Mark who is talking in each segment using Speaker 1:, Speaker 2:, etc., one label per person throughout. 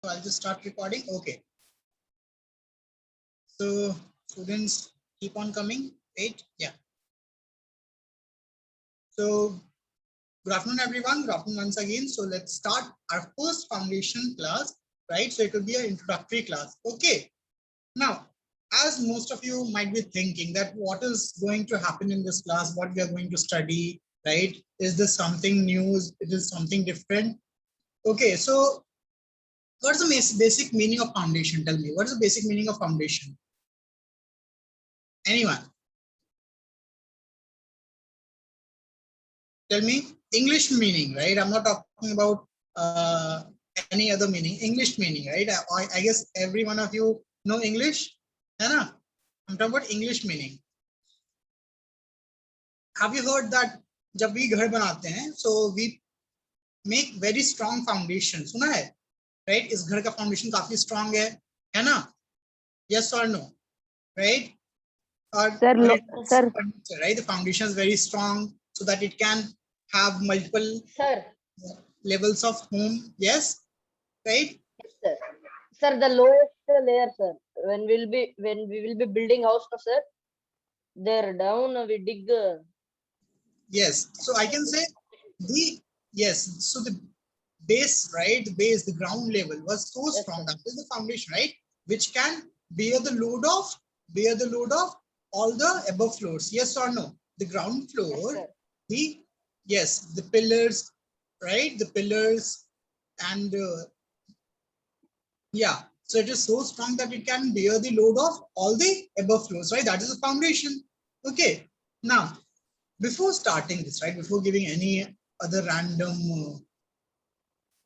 Speaker 1: So I'll just start recording. Okay. So students keep on coming. Wait. Yeah. So good afternoon, everyone. Good afternoon once again. So let's start our first foundation class, right? So it will be an introductory class. Okay. Now, as most of you might be thinking that what is going to happen in this class, what we are going to study, right? Is this something new? Is it something different? Okay. So what's the basic meaning of foundation? Tell me, what is the basic meaning of foundation? Anyone? Tell me. English meaning, right? I'm not talking about any other meaning. English meaning, right? I guess every one of you know English, है ना? I'm talking about English meaning. Have you heard that जब भी घर बनाते हैं, so we make very strong foundation. सुना है, right? इस घर का foundation काफी strong है ना? Yes or no, right? Or
Speaker 2: Sir,
Speaker 1: right? The foundation is very strong so that it can have multiple
Speaker 2: sir,
Speaker 1: levels of home. Yes, right?
Speaker 2: yes, sir. Sir, the lowest layer, sir. When we will be building house, no, sir. There down we dig.
Speaker 1: Yes. So I can say the yes. So the base, right? The base, the ground level was so
Speaker 2: Yes,
Speaker 1: strong.
Speaker 2: sir.
Speaker 1: That is the foundation, right? Which can bear the load of all the above floors. Yes or no? The ground floor,
Speaker 2: Yes, sir.
Speaker 1: the yes, the pillars, right? The pillars and yeah. So it is so strong that it can bear the load of all the above floors, right? That is the foundation. Okay. Now, before starting this, right? Before giving any other random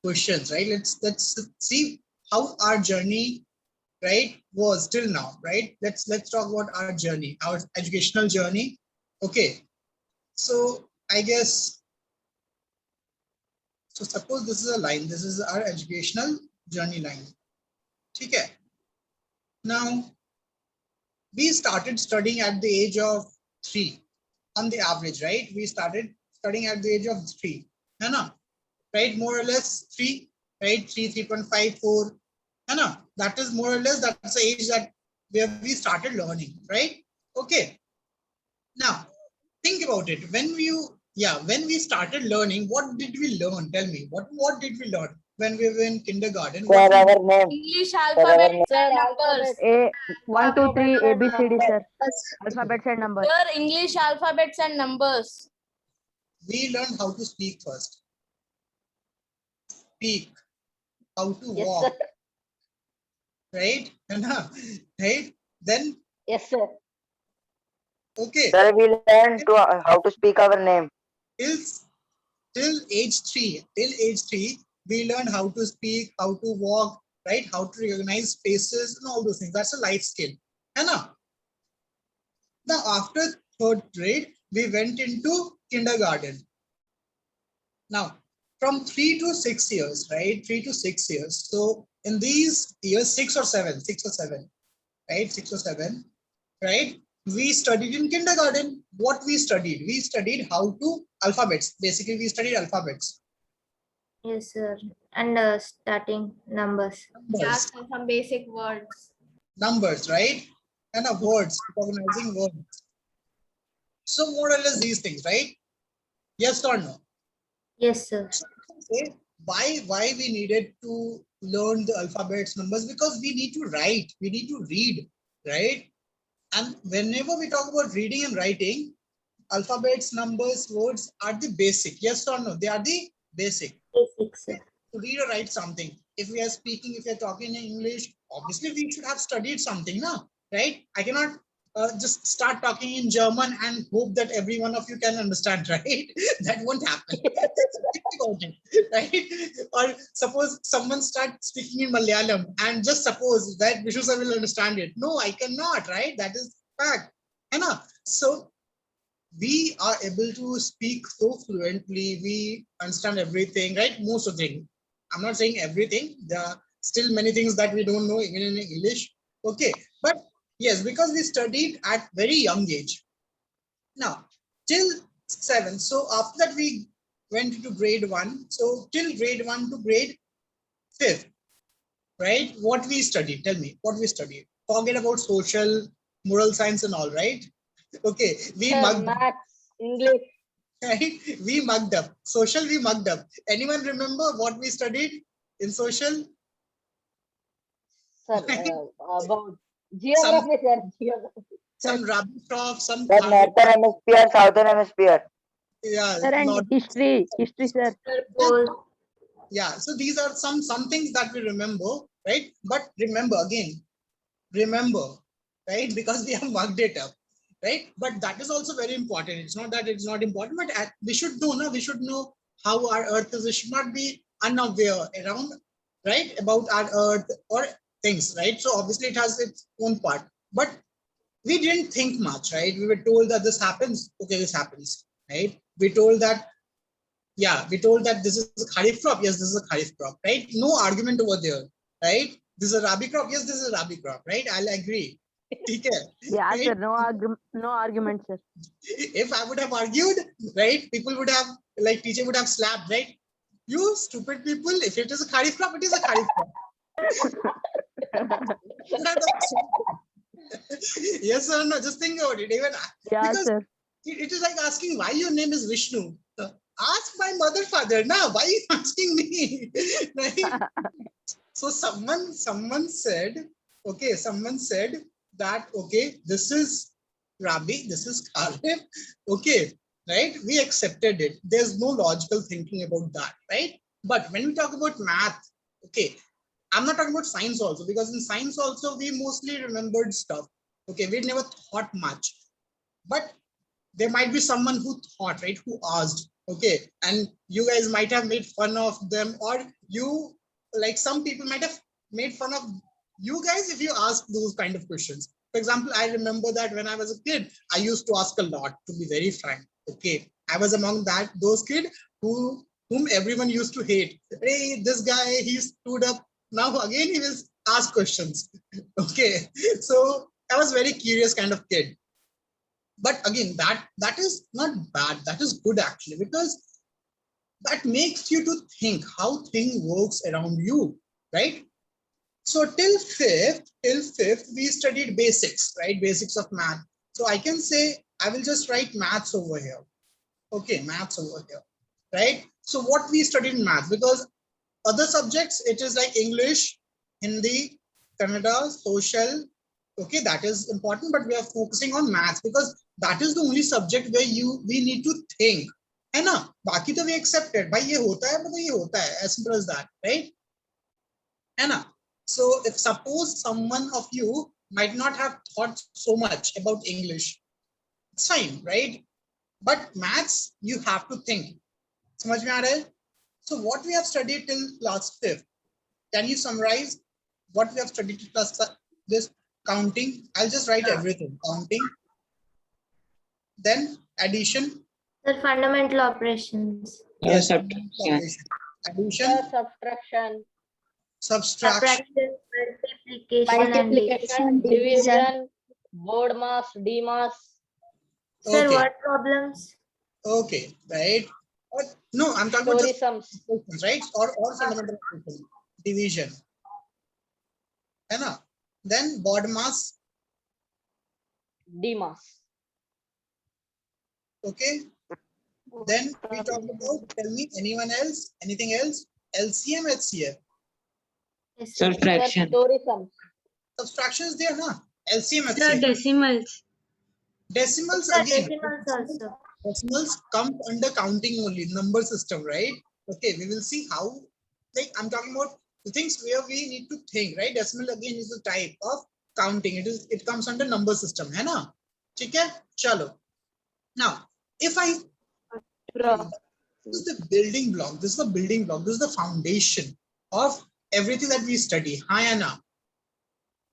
Speaker 1: questions, right? Let's see how our journey, right, was till now, right? Let's talk about our journey, our educational journey. Okay. So I guess so. Suppose this is a line. This is our educational journey line. Okay. Now we started studying at the age of 3 on the average, right? We started studying at the age of 3, right? More or less 3, right? 3, 3.5, 4, that is more or less, that's the age that where we started learning, right? Okay. Now think about it. When we started learning, what did we learn? Tell me, what did we learn when we were in kindergarten?
Speaker 2: Sir,
Speaker 1: What
Speaker 2: our name.
Speaker 3: English alphabets
Speaker 2: Sir,
Speaker 3: and
Speaker 2: alphabet.
Speaker 3: numbers.
Speaker 2: A 1, 2, 3 ABCD, sir. Alphabets and numbers.
Speaker 3: Sir, English alphabets and numbers.
Speaker 1: we learned how to speak first. Speak, how to
Speaker 2: Yes,
Speaker 1: walk,
Speaker 2: sir.
Speaker 1: right? Right? Then
Speaker 2: Yes, sir.
Speaker 1: okay,
Speaker 2: Sir, we learn to how to speak our name.
Speaker 1: till till age 3, we learn how to speak, how to walk, right? How to recognize spaces and all those things. That's a life skill. Now, after third grade, we went into kindergarten. Now, from 3 to 6 years, right? 3 to 6 years. So in these years, 6 or 7, right? 6 or 7, right? We studied in kindergarten. What we studied? We studied how to alphabets. Basically, we studied alphabets.
Speaker 4: Yes, sir. And starting numbers.
Speaker 1: Numbers,
Speaker 3: Some basic words.
Speaker 1: numbers, right? And words, recognizing words. So more or less these things, right? Yes or no?
Speaker 4: Yes, sir.
Speaker 1: So say why we needed to learn the alphabets, numbers, because we need to write, we need to read, right? And whenever we talk about reading and writing, alphabets, numbers, words are the basic. Yes or no? They are the basic.
Speaker 4: Basic, sir.
Speaker 1: To read or write something. If we are speaking, if we are talking in English, obviously we should have studied something, now, right? I cannot just start talking in German and hope that every one of you can understand, right? That won't happen. Think about it, right? Or suppose someone starts speaking in Malayalam and just suppose that Vishnu sir will understand it. No, I cannot, right? That is fact. So we are able to speak so fluently, we understand everything, right? Most of the things. I'm not saying everything. There are still many things that we don't know even in English. Okay, but yes, because we studied at very young age. Now, till 7. So after that, we went into grade 1. So till grade 1 to grade 5th, right? What we studied, tell me, what we studied. Forget about social, moral science and all, right? Okay, we
Speaker 2: Sir,
Speaker 1: mugged up,
Speaker 2: maths, English.
Speaker 1: right? We mugged up. Social, we mugged up. Anyone remember what we studied in social?
Speaker 2: Sir, about
Speaker 1: Some
Speaker 2: geography, sir. Geography.
Speaker 1: some rubbish of some
Speaker 5: That northern hemisphere, southern hemisphere.
Speaker 1: yeah,
Speaker 6: Sir, and
Speaker 1: not
Speaker 6: history, sir.
Speaker 4: Pole.
Speaker 1: yeah. So these are some things that we remember, right? But remember again, remember, right? Because we have mugged it up, right? But that is also very important. It's not that it's not important, but we should know, no? We should know how our earth is. We should not be unaware around, right, about our earth or things, right? So obviously it has its own part, but we didn't think much, right? We were told that this happens, okay, this happens, right? We told that, yeah, we told that this is a kharif crop, yes, this is a kharif crop, right? No argument over there, right? This is a rabi crop, yes, this is a rabi crop, right? I'll agree. Okay,
Speaker 6: Yeah,
Speaker 1: right?
Speaker 6: sir. No argument, sir.
Speaker 1: If I would have argued, right, people would have, like, teacher would have slapped, right? You stupid people, if it is a kharif crop, it is a kharif crop. Yes or no? Just think about it. Even
Speaker 6: Yeah,
Speaker 1: because
Speaker 6: sir.
Speaker 1: it is like asking why your name is Vishnu. Ask my mother, father. Now, why are you asking me? Right? So someone said, okay, someone said that, okay, this is Rabi, this is Khalif, okay, right? We accepted it. There's no logical thinking about that, right? But when we talk about math, okay, I'm not talking about science also, because in science also we mostly remembered stuff. Okay, we never thought much. But there might be someone who thought, right, who asked, okay, and you guys might have made fun of them, or you, like, some people might have made fun of you guys if you ask those kind of questions. For example, I remember that when I was a kid, I used to ask a lot, to be very frank. Okay, I was among those kids whom everyone used to hate. Hey, this guy, he stood up. Now again, he will ask questions. Okay, so I was very curious kind of kid. But again, that is not bad, that is good actually, because that makes you to think how thing works around you, right? So till fifth we studied basics, right? Basics of math. So I can say I will just write maths over here. Okay, maths over here, right? So what we studied in math, because other subjects, it is like English, Hindi, Kannada, social. Okay, that is important, but we are focusing on maths because that is the only subject where we need to think. है ना? बाकी तो we accepted. भाई ये होता है, मतलब ये होता है. As simple as that, right? है ना? So if suppose someone of you might not have thought so much about English, it's fine, right? But maths, you have to think. समझ में आ रहा है? So what we have studied till class 5th, can you summarize what we have studied till class this? Counting, I'll just write everything. Counting, then addition.
Speaker 4: The fundamental operations.
Speaker 1: Yes,
Speaker 5: Subtraction.
Speaker 1: addition,
Speaker 2: Sir, subtraction,
Speaker 1: subtraction,
Speaker 4: Subtraction, multiplication, and
Speaker 2: multiplication, division, board mass, D mass.
Speaker 4: Sir,
Speaker 1: okay,
Speaker 4: what problems?
Speaker 1: okay, right? Or, no, I'm talking about
Speaker 2: Story
Speaker 1: just
Speaker 2: sums,
Speaker 1: operations, right? Or fundamental operations. Division, है ना? Then board mass,
Speaker 2: D mass.
Speaker 1: okay. Then we talked about, tell me, anyone else? Anything else? LCM, HCF.
Speaker 4: Yes, sir.
Speaker 2: Sir,
Speaker 5: Subtraction.
Speaker 2: story sums.
Speaker 1: Subtraction is there, na? LCM,
Speaker 7: Sir,
Speaker 1: HCF.
Speaker 7: decimals.
Speaker 1: Decimals
Speaker 4: Sir,
Speaker 1: again.
Speaker 4: decimals also.
Speaker 1: Decimals come under counting only, number system, right? Okay, we will see how, like, I'm talking about the things where we need to think, right? Decimal again is a type of counting. It comes under number system, है ना? ठीक है? चलो. Now, if I, this is the building block. This is the building block. This is the foundation of everything that we study. Hi, Anna.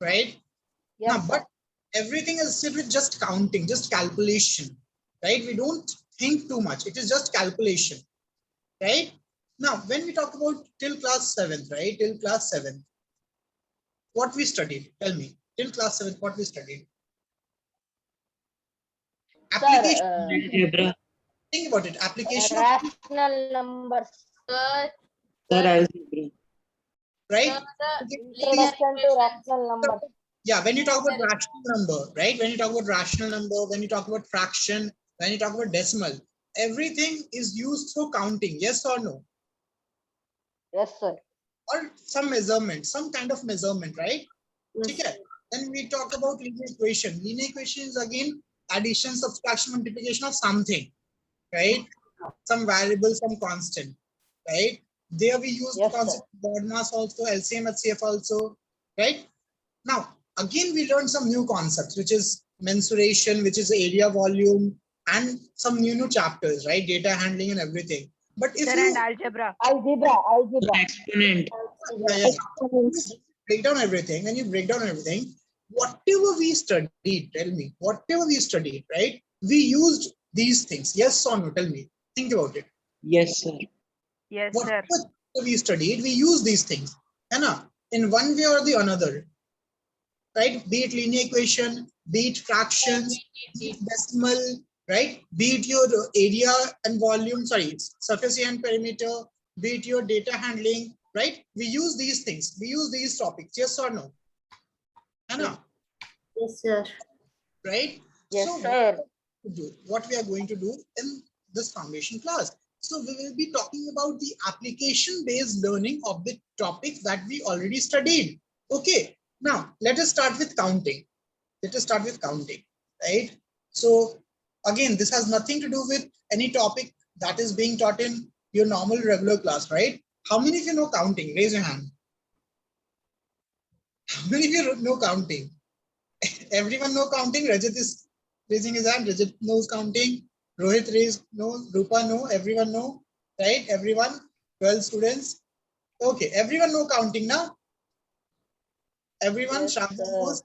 Speaker 1: Right?
Speaker 2: Yes,
Speaker 1: Now, but everything is still with just counting, just calculation, right? We don't think too much. It is just calculation, right? Now, when we talk about till class 7th, right? Till class 7th, what we studied? Tell me. Till class 7th, what we studied? Application.
Speaker 2: sir,
Speaker 5: Algebra.
Speaker 1: Think about it. Application of
Speaker 2: rational numbers.
Speaker 3: Sir,
Speaker 5: Sir, algebra.
Speaker 1: right?
Speaker 3: Sir, the
Speaker 1: Okay,
Speaker 3: linear
Speaker 2: Introduction to
Speaker 3: equations.
Speaker 2: rational number.
Speaker 1: yeah, when you talk about
Speaker 3: Linear
Speaker 1: rational number, right? When you talk about rational number, when you talk about fraction, when you talk about decimal, everything is used through counting, yes or no?
Speaker 2: Yes, sir.
Speaker 1: Or some measurement, some kind of measurement, right?
Speaker 4: Yes.
Speaker 1: Okay. Then we talk about linear equation. Linear equation is again addition, subtraction, multiplication of something, right? Some variable, some constant, right? There we use the
Speaker 2: Yes, sir.
Speaker 1: concept of bod mass also, LCM, HCF also, right? Now, again, we learned some new concepts, which is mensuration, which is area volume, and some new chapters, right? Data handling and everything. But if
Speaker 6: Sir,
Speaker 1: you
Speaker 6: and algebra.
Speaker 2: Algebra.
Speaker 7: Exponent.
Speaker 1: yeah, yeah, break down everything, when you break down everything, whatever we studied, tell me, whatever we studied, right? We used these things, yes or no? Tell me, think about it.
Speaker 7: Yes, sir.
Speaker 6: Yes, sir.
Speaker 1: Whatever we studied, we use these things, है in one way or the another, right? Be it linear equation, be it fractions, be it decimal, right? Be it your area and volume, sorry, surface area and perimeter, be it your data handling, right? We use these things, we use these topics, yes or no? है
Speaker 4: Yes, sir.
Speaker 1: right?
Speaker 2: Yes,
Speaker 1: So
Speaker 2: sir.
Speaker 1: what we are going to do in this foundation class. So we will be talking about the application-based learning of the topics that we already studied. Okay, now let us start with counting. Let us start with counting, right? So again, this has nothing to do with any topic that is being taught in your normal regular class, right? How many of you know counting? Raise your hand. How many of you know counting? Everyone know counting? Rajat is raising his hand. Rajat knows counting. Rohit raised no. Rupa no. Everyone know, right? Everyone. 12 students. Okay, everyone know counting now. Everyone,
Speaker 2: Yes,
Speaker 1: Shravya
Speaker 2: sir.
Speaker 1: knows,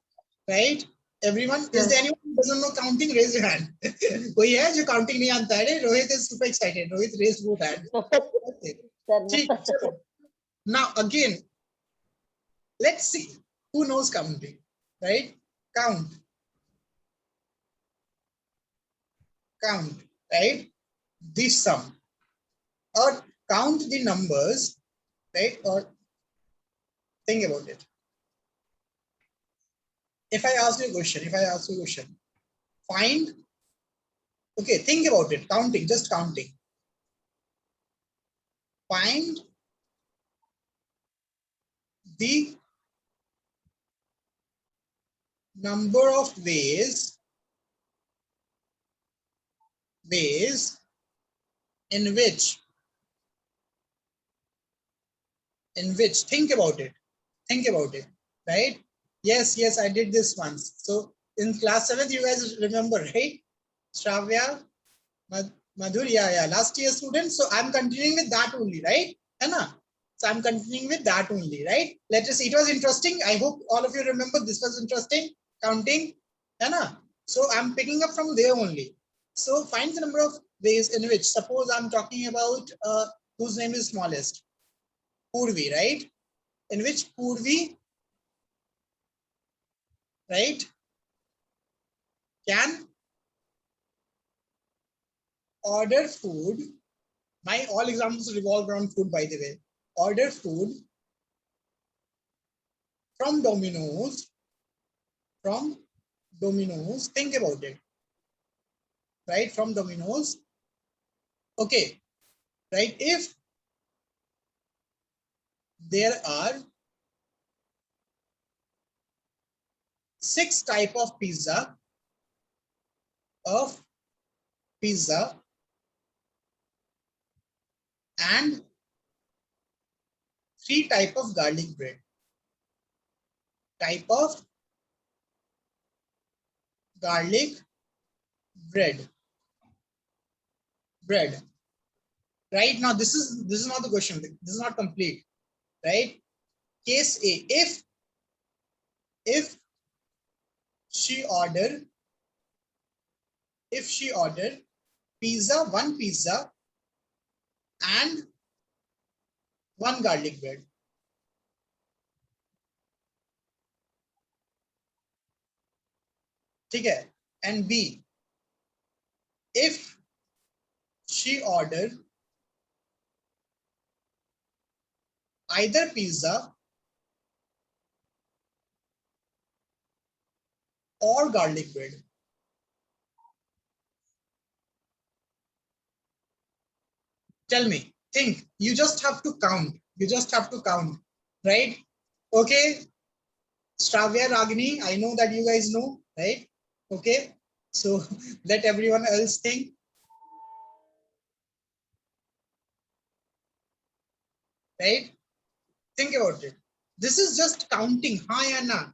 Speaker 1: right? Everyone. Is
Speaker 4: Yes.
Speaker 1: there anyone who doesn't know counting? Raise your hand. कोई है जो counting नहीं आता है? Rohit is super excited. Rohit raised both hands. Okay.
Speaker 2: Sir, no.
Speaker 1: ठीक, चलो. Now again, let's see who knows counting, right? Count. Count, right? The sum or count the numbers, right? Or think about it. If I ask you a question, find, okay, think about it, counting, just counting. Find the number of ways in which, think about it, right? Yes, I did this once. So in class 7th, you guys remember, right? Shravya, Madhur, yeah, last year student. So I'm continuing with that only, right? Anna? So I'm continuing with that only, right? Let us see. It was interesting. I hope all of you remember this was interesting. Counting, Anna? So I'm picking up from there only. So find the number of ways in which, suppose I'm talking about whose name is smallest, Purvi, right? In which Purvi, right, can order food. My all examples revolve around food, by the way. Order food from Domino's, think about it, right? From Domino's, okay, right? If there are 6 type of pizza, and 3 type of garlic bread, type of garlic bread, right? Now this is not the question, this is not complete, right? Case A, if she order pizza, 1 pizza and 1 garlic bread, ठीक है? And B, if she order either pizza or garlic bread? Tell me, think. You just have to count. You just have to count, right? Okay. Shravya, Ragini, I know that you guys know, right? Okay. So let everyone else think. Right? Think about it. This is just counting. हाँ या ना?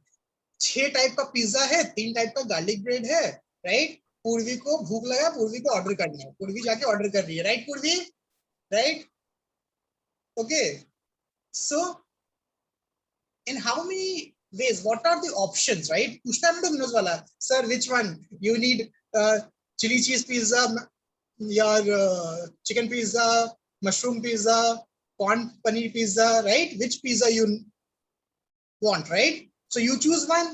Speaker 1: 6 type का pizza है, 3 type का garlic bread है, right? पूर्वी को भूख लगा, पूर्वी को ऑर्डर करना है, पूर्वी जाके ऑर्डर कर रही है, राइट पूर्वी? Right? Okay. So in how many ways, what are the options, right? पूछता है ना डोमिनोज वाला, sir which one you need, chili cheese pizza, your chicken pizza, mushroom pizza, corn paneer pizza, right? Which pizza you want, right? So you choose one,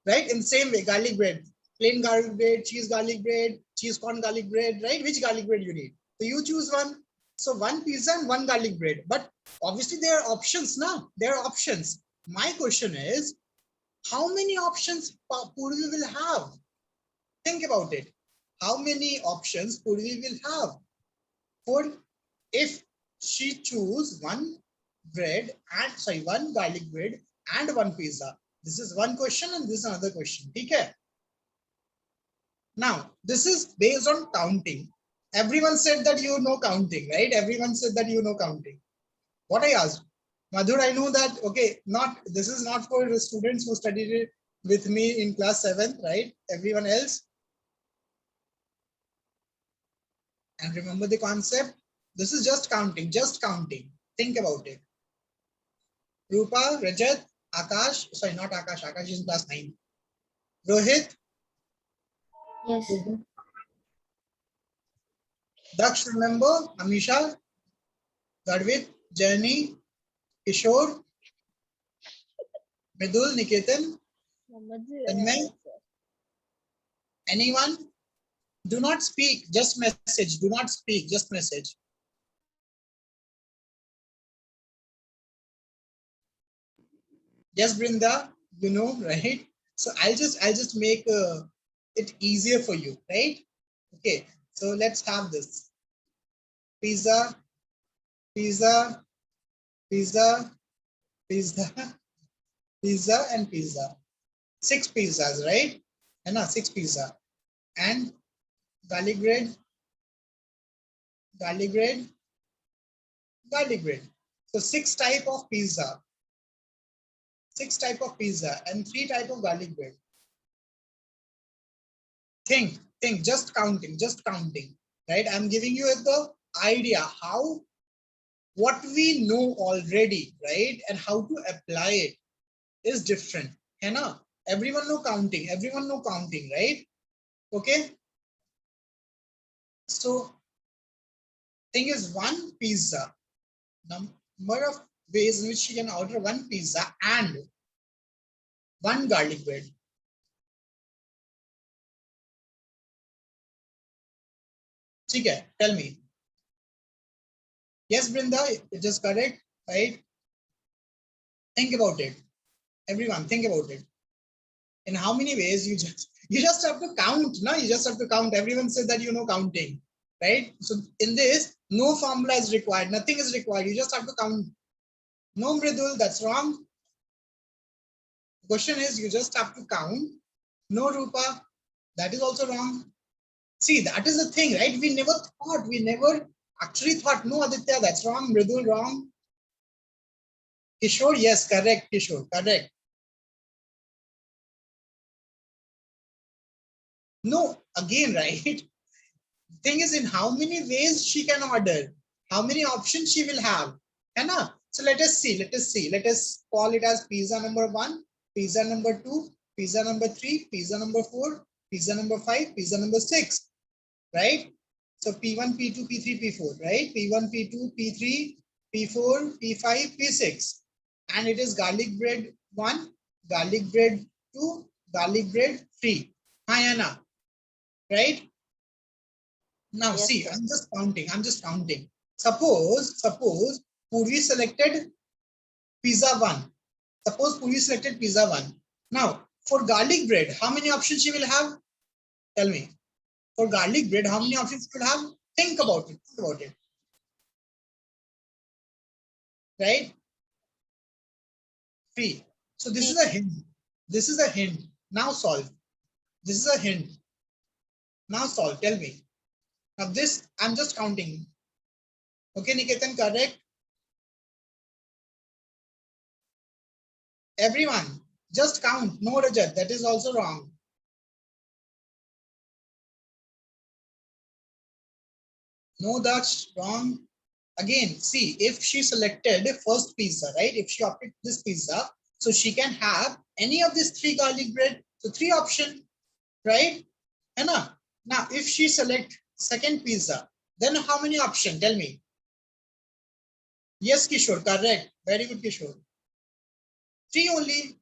Speaker 1: right? In the same way, garlic bread, plain garlic bread, cheese corn garlic bread, right? Which garlic bread you need? So you choose one. So one pizza and one garlic bread. But obviously there are options now. There are options. My question is, how many options Purvi will have? Think about it. How many options Purvi will have? For if she choose one bread and one garlic bread and one pizza. This is one question and this is another question. Okay. Now, this is based on counting. Everyone said that you know counting, right? Everyone said that you know counting. What I asked, Madhur, I know that, okay, this is not for the students who studied it with me in class 7th, right? Everyone else. And remember the concept. This is just counting, just counting. Think about it. Rupa, Rajat, Akash, sorry, not Akash, Akash is in class 9. Rohit,
Speaker 4: Yes.
Speaker 1: Daksh, remember, Amisha, Garvit, Jani, Kishore, Midul, Niketan, Tanmay, anyone? Do not speak, just message. Do not speak, just message. Yes, Brinda, you know, right? So I'll just make it easier for you, right? Okay, so let's have this. Pizza, pizza, pizza, pizza, pizza, and pizza. 6 pizzas, right? And 6 pizza. And garlic bread, garlic bread, garlic bread. So 6 type of pizza. 6 type of pizza and 3 type of garlic bread. Think, just counting, right? I'm giving you the idea how, what we know already, right? And how to apply it is different. है ना? Everyone know counting, right? Okay. So thing is, one pizza, number of ways in which you can order one pizza and one garlic bread. Okay, tell me. Yes, Brinda, it is correct, right? Think about it. Everyone, think about it. In how many ways you just have to count, no? You just have to count. Everyone said that you know counting, right? So in this, no formula is required. Nothing is required. You just have to count. No, Mridul, that's wrong. Question is, you just have to count. No, Rupa, that is also wrong. See, that is the thing, right? We never actually thought. No, Aditya, that's wrong. Mridul, wrong. Kishore, yes, correct. Kishore, correct. No, again, right? Thing is, in how many ways she can order, how many options she will have. Hai? So let us see. Let us call it as pizza number 1, pizza number 2, pizza number 3, pizza number 4, pizza number 5, pizza number 6. Right? So P1, P2, P3, P4, right? P1, P2, P3, P4, P5, P6. And it is garlic bread 1, garlic bread 2, garlic bread 3. Hi, Anna. Right? Now
Speaker 2: Yes,
Speaker 1: see,
Speaker 2: sir.
Speaker 1: I'm just counting. Suppose Purvi selected pizza 1. Suppose Purvi selected pizza 1. Now, For garlic bread, how many options she will have? Tell me. For garlic bread, how many options she will have? Think about it. Think about it. Right? 3. So this is a hint. This is a hint. Now solve. This is a hint. Now solve. Tell me. Now this, I'm just counting. Okay, Niketan, correct? Everyone, just count. No, Rajat, that is also wrong. No, that's wrong. Again, see, if she selected first pizza, right? If she opted this pizza, so she can have any of these 3 garlic bread. So 3 option, right? Now, if she select second pizza, then how many option? Tell me. Yes, Kishore, correct. Very good, Kishore. 3 only.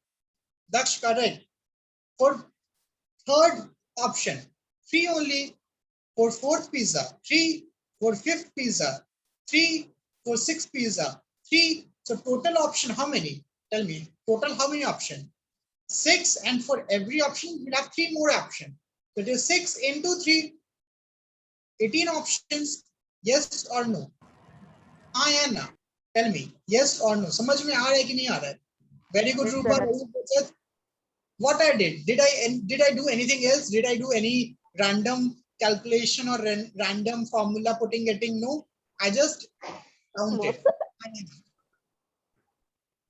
Speaker 1: That's correct. For third option, 3 only. For fourth pizza, 3. For fifth pizza, 3. For sixth pizza, 3. So total option, how many? Tell me. Total, how many option? 6. And for every option, we'll have 3 more options. So it is 6 into 3. 18 options. Yes or no? हाँ या ना? Tell me. Yes or no? समझ में आ रहा है कि नहीं आ रहा है? Very good,
Speaker 6: Yes,
Speaker 1: Rupa.
Speaker 6: sir.
Speaker 1: Very good. What I did? Did I do anything else? Did I do any random calculation or random formula getting? No. I just counted.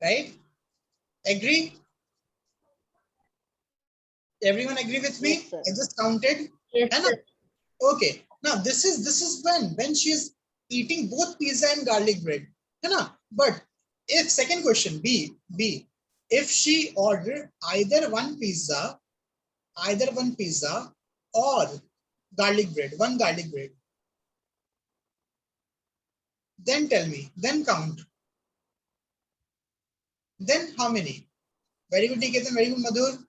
Speaker 1: Right? Agree? Everyone agree with me?
Speaker 2: Yes, sir.
Speaker 1: I just counted.
Speaker 4: Yes,
Speaker 1: And
Speaker 4: sir.
Speaker 1: okay. Now this is when she's eating both pizza and garlic bread. But if second question B, if she ordered either one pizza or garlic bread, one garlic bread, then tell me, then count. Then how many? Very good, Niketan. Very good, Madhur.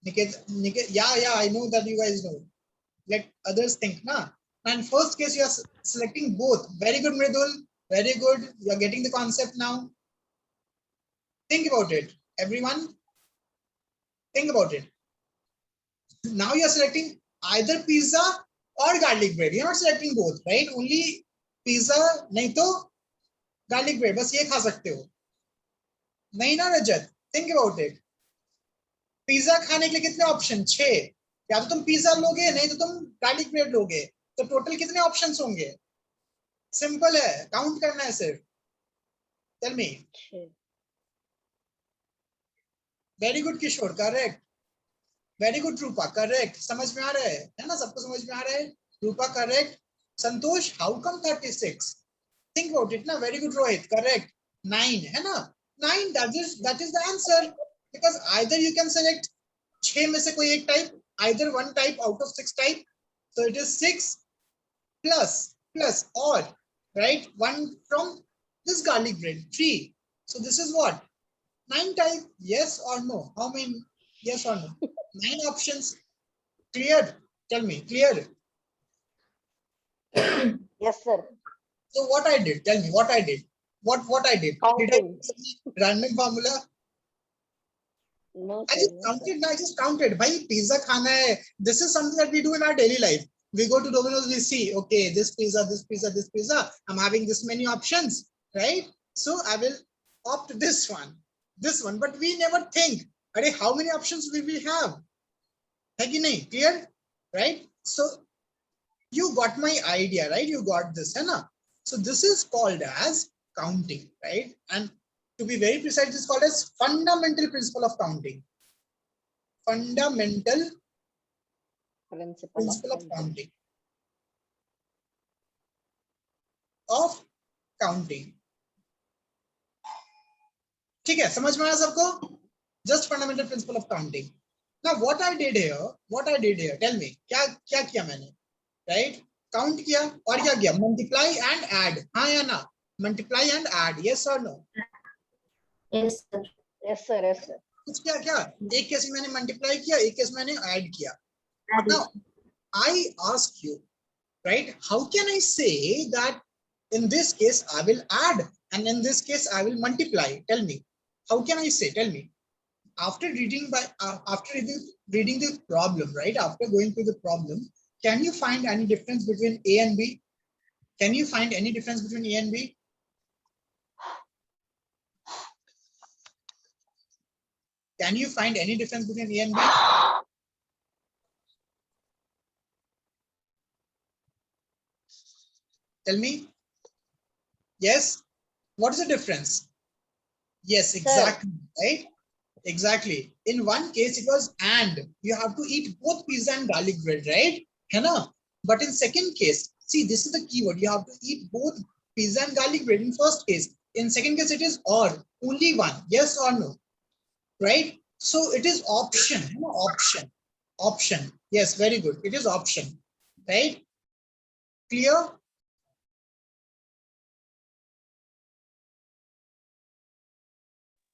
Speaker 1: Niket, yeah, I know that you guys know. Let others think, na. And first case, you are selecting both. Very good, Mridul. Very good. You are getting the concept now. Think about it, everyone. Think about it. Now you are selecting either pizza or garlic bread. You're not selecting both, right? Only pizza, nahi to garlic bread. बस ये खा सकते हो. नहीं ना रजत? Think about it. Pizza खाने के लिए कितने ऑप्शन? 6. या तो तुम पिज्जा लोगे, नहीं तो तुम गार्लिक ब्रेड लोगे. तो टोटल कितने ऑप्शंस होंगे? सिंपल है, काउंट करना है सिर्फ. Tell me. Very good Kishore, correct. Very good Rupa, correct. समझ में आ रहा है ना? सबको समझ में आ रहा है? Rupa correct. Santosh, how come 36? Think about it ना. Very good Rohit, correct. 9 है ना? 9, that is the answer. Because either you can select 6 में से कोई एक type, either one type out of 6 type. So it is 6 plus or, right? 1 from this garlic bread, 3. So this is what? 9 type. Yes or no? How many? Yes or no? 9 options. Clear? Tell me, clear?
Speaker 2: Yes, sir.
Speaker 1: So what I did? Tell me what I did. What I did? Did I
Speaker 2: Counting.
Speaker 1: use random formula?
Speaker 2: No,
Speaker 1: I
Speaker 2: sir.
Speaker 1: just
Speaker 2: No, sir.
Speaker 1: counted. I just counted. Bhai, pizza khana hai. This is something that we do in our daily life. We go to Domino's, we see, okay, this pizza, this pizza, this pizza. I'm having this many options, right? So I will opt this one. But we never think, how many options will we have? Hai ki nahi? Clear? Right? So you got my idea, right? You got this, hai na? So this is called as counting, right? And to be very precise, it's called as fundamental principle of counting. Fundamental principle of counting. ठीक है, समझ में आया सबको? Just fundamental principle of counting. Now what I did here, tell me, क्या किया मैंने? Right? Count किया और क्या किया? Multiply and add. हाँ या ना? Multiply and add. Yes or no?
Speaker 4: Yes, sir.
Speaker 2: Yes, sir. Yes, sir.
Speaker 1: कुछ क्या? एक केस में मैंने multiply किया, एक केस में मैंने add किया. Now I ask you, right? How can I say that in this case I will add and in this case I will multiply? Tell me. How can I say? Tell me. after reading the problem, right? After going through the problem, can you find any difference between A and B? Can you find any difference between A and B? Can you find any difference between A and B? Tell me. Yes. What is the difference? Yes, exactly. Right? Exactly. In one case, it was and. You have to eat both pizza and garlic bread, right? है ना? But in second case, see, this is the keyword. You have to eat both pizza and garlic bread in first case. In second case, it is or. Only one. Yes or no? Right? So it is option. Option. Option. Yes, very good. It is option. Right? Clear?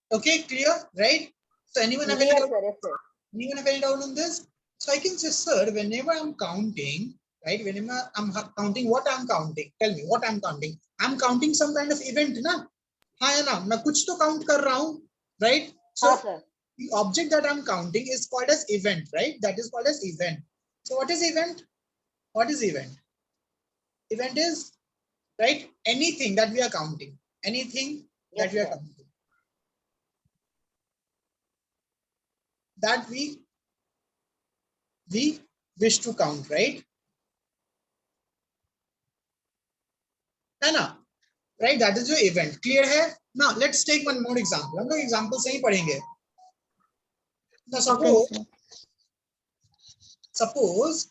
Speaker 1: Okay, clear? Right? So anyone have any
Speaker 2: Clear,
Speaker 1: doubt?
Speaker 2: sir. Yes, sir.
Speaker 1: Anyone have any doubt on this? So I can say, sir, whenever I'm counting, right? Whenever I'm counting, what I'm counting? Tell me what I'm counting. I'm counting some kind of event, na? हाँ है ना? मैं कुछ तो count कर रहा हूँ, right? So
Speaker 2: हाँ, sir.
Speaker 1: the object that I'm counting is called as event, right? That is called as event. So what is event? What is event? Event is, right, anything that we are counting. Anything
Speaker 2: Yes,
Speaker 1: that we are
Speaker 2: sir.
Speaker 1: counting. That we wish to count, right? है ना? Right? That is your event. Clear है? Now let's take one more example. हम लोग example से ही पढ़ेंगे. Now suppose